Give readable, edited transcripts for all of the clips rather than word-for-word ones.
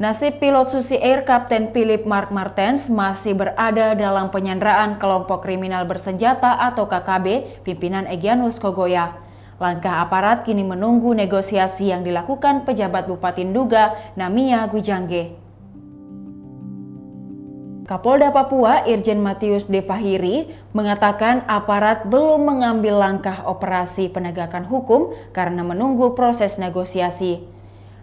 Nasib pilot Susi Air Kapten Philip Mark Martens masih berada dalam penyanderaan kelompok kriminal bersenjata atau KKB pimpinan Egyanus Kogoya. Langkah aparat kini menunggu negosiasi yang dilakukan pejabat Bupati Nduga, Namia Gujangge. Kapolda Papua Irjen Matius De Fahiri mengatakan aparat belum mengambil langkah operasi penegakan hukum karena menunggu proses negosiasi.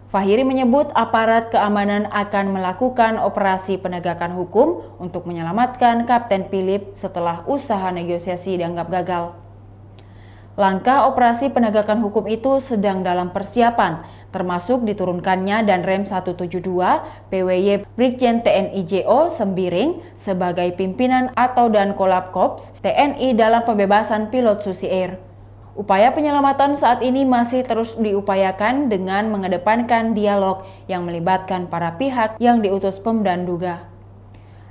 Fahiri menyebut aparat keamanan akan melakukan operasi penegakan hukum untuk menyelamatkan Kapten Philip setelah usaha negosiasi dianggap gagal. Langkah operasi penegakan hukum itu sedang dalam persiapan, termasuk diturunkannya Danrem 172 PWY Brigjen TNI JO Sembiring sebagai pimpinan atau Dankolab Korps TNI dalam pembebasan pilot Susi Air. Upaya penyelamatan saat ini masih terus diupayakan dengan mengedepankan dialog yang melibatkan para pihak yang diutus Pemda Nduga.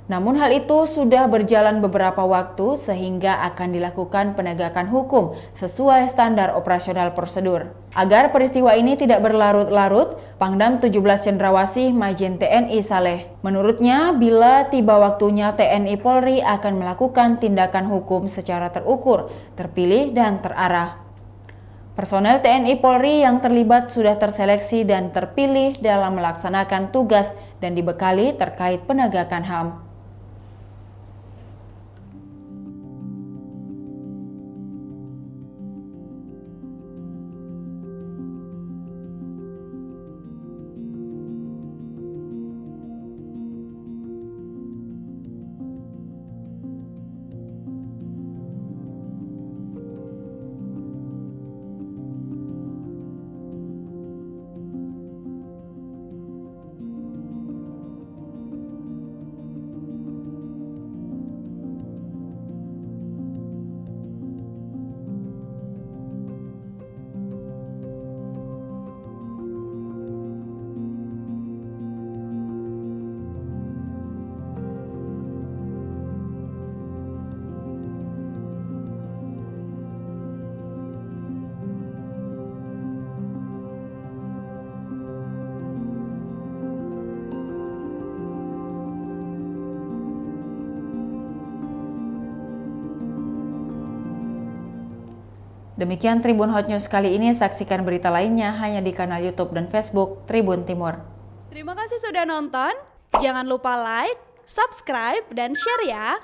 Namun hal itu sudah berjalan beberapa waktu sehingga akan dilakukan penegakan hukum sesuai standar operasional prosedur. Agar peristiwa ini tidak berlarut-larut, Pangdam 17 Cendrawasih Majen TNI Saleh. Menurutnya, bila tiba waktunya TNI Polri akan melakukan tindakan hukum secara terukur, terpilih dan terarah. Personel TNI Polri yang terlibat sudah terseleksi dan terpilih dalam melaksanakan tugas dan dibekali terkait penegakan HAM. Demikian Tribun Hot News kali ini, saksikan berita lainnya hanya di kanal YouTube dan Facebook Tribun Timur. Terima kasih sudah nonton, jangan lupa like, subscribe, dan share ya!